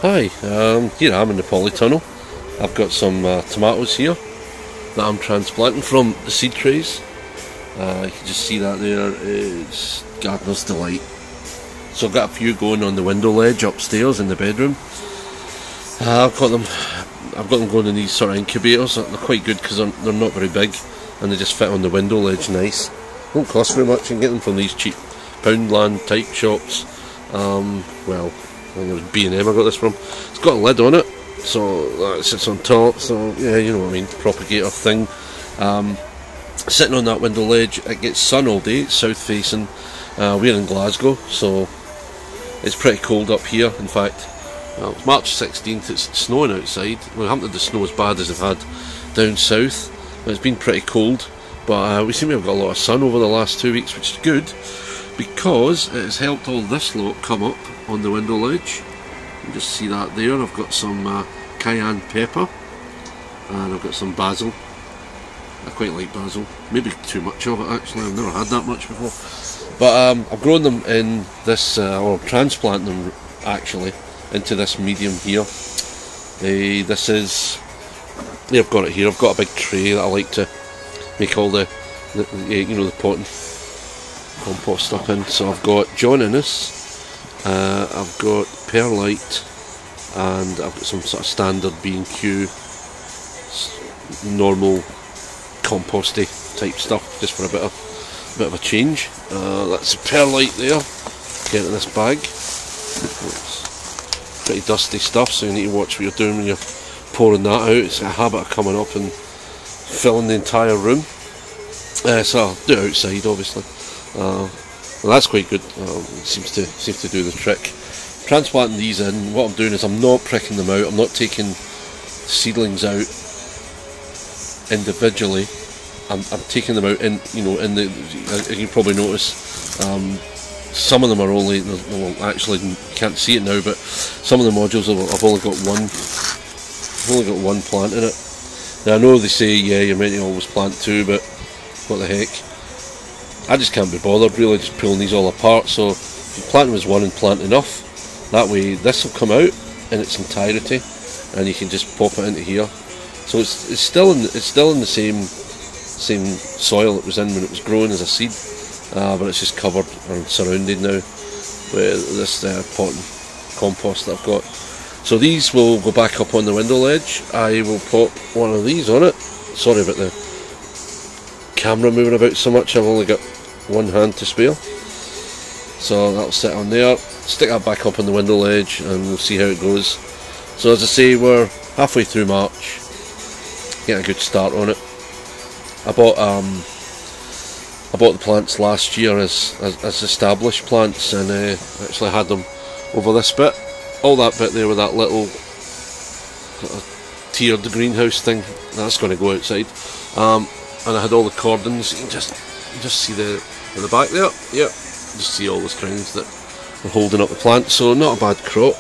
Hi, here I am in the polytunnel. I've got some tomatoes here that I'm transplanting from the seed trays. You can just see that there. It's gardener's delight. So I've got a few going on the window ledge upstairs in the bedroom. I've got them going in these sort of incubators. They're quite good because they're not very big and they just fit on the window ledge nice. Won't cost very much. You can get them from these cheap Poundland type shops. Well, I think it was B&M I got this from. It's got a lid on it, so it sits on top, so yeah, you know what I mean, propagator thing. Sitting on that window ledge, it gets sun all day, it's south facing. We're in Glasgow, so it's pretty cold up here. In fact, well, it's March 16th, it's snowing outside. We haven't had the snow as bad as they've had down south, but it's been pretty cold. But we seem to have got a lot of sun over the last 2 weeks, which is good, because it has helped all this lot come up on the window ledge. You can just see that there. I've got some cayenne pepper and I've got some basil. I quite like basil, maybe too much of it actually. I've never had that much before, but I've grown them in this, or transplanting them actually into this medium here. This is, yeah, I've got it here. I've got a big tray that I like to make all the you know, the potting compost up in. So I've got John Innes, I've got perlite, and I've got some sort of standard B&Q normal composty type stuff, just for a bit of a change. That's the perlite there. Get in this bag. It's pretty dusty stuff, so you need to watch what you're doing when you're pouring that out. It's a habit of coming up and filling the entire room. So I'll do it outside, obviously. Well, that's quite good. It seems to do the trick. Transplanting these in, what I'm doing is I'm not pricking them out. I'm not taking seedlings out individually. I'm taking them out in, you know, in the. You can probably notice some of them are only. Well, actually, you can't see it now, but some of the modules I've only got one. I've only got one plant in it. Now I know they say, yeah, you're meant to always plant two, but what the heck? I just can't be bothered really, just pulling these all apart. So plant them as one and plant enough. That way this will come out in its entirety and you can just pop it into here. So it's still in the same soil it was in when it was growing as a seed, but it's just covered and surrounded now with this potting compost that I've got. So these will go back up on the window ledge. I will pop one of these on it. Sorry about the camera moving about so much, I've only got one hand to spare. So that'll sit on there, stick that back up on the window ledge and we'll see how it goes. So as I say, we're halfway through March, getting a good start on it. I bought the plants last year as established plants, and actually had them over this bit, all that bit there with that little tiered greenhouse thing. That's going to go outside. And I had all the cordons. You can just see the in the back there. Yep, just see all the strings that were holding up the plant. So not a bad crop,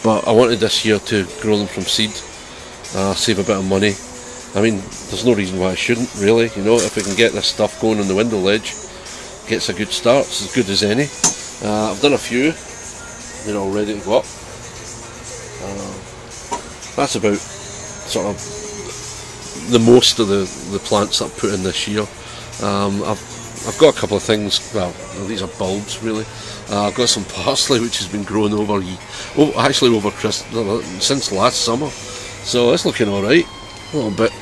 but I wanted this year to grow them from seed, save a bit of money. I mean, there's no reason why I shouldn't really. You know, if we can get this stuff going on the window ledge, gets a good start. It's as good as any. I've done a few. They're all ready to go up. That's about sort of the most of the plants that I've put in this year. I've got a couple of things. Well, these are bulbs really. I've got some parsley which has been growing over Christmas, since last summer. So it's looking all right. A little bit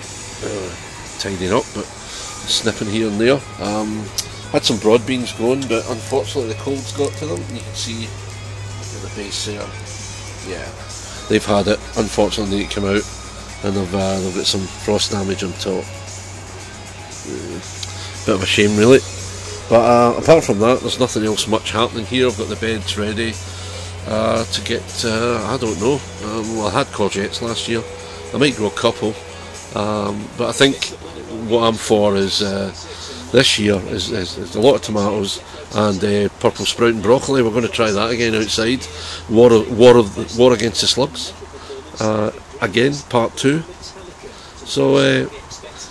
tidying up, but snipping here and there. Had some broad beans growing, but unfortunately the cold's got to them. You can see at the base there. Yeah, they've had it. Unfortunately, they need to come out. And they've got some frost damage on top. Bit of a shame really. But apart from that, there's nothing else much happening here. I've got the beds ready to get, I don't know. Well, I had courgettes last year. I might grow a couple. But I think what I'm for is this year is a lot of tomatoes and purple sprouting broccoli. We're going to try that again outside. War against the slugs. Again, part 2. So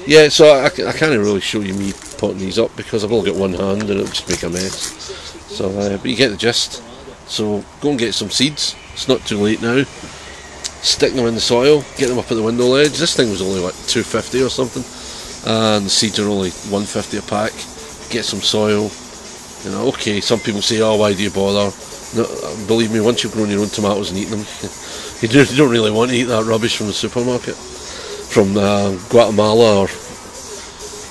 yeah, so I can't really show you me potting these up because I've only got one hand and it'll just make a mess. So but you get the gist. So go and get some seeds. It's not too late now. stick them in the soil, get them up at the window ledge. This thing was only like $2.50 or something, and the seeds are only $1.50 a pack. Get some soil. You know, okay, some people say, oh, why do you bother? No, believe me, once you've grown your own tomatoes and eaten them, you don't really want to eat that rubbish from the supermarket, from Guatemala or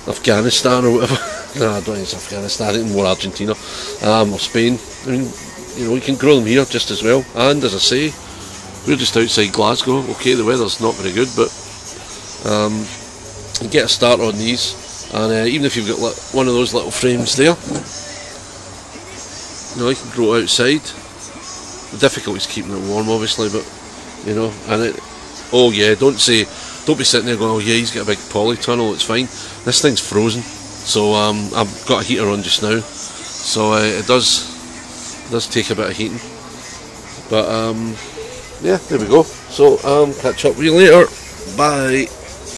Afghanistan or whatever. No, I don't think it's Afghanistan, I think more Argentina or Spain. I mean, you know, you can grow them here just as well. And as I say, we're just outside Glasgow. Okay, the weather's not very good, but you get a start on these. And even if you've got one of those little frames there, you know, you can grow it outside. The difficulty is keeping it warm, obviously, but you know, and it. Oh yeah, don't be sitting there going, oh yeah, he's got a big polytunnel. It's fine. This thing's frozen, so I've got a heater on just now, so it does take a bit of heating. But yeah, there we go. So catch up with you later. Bye.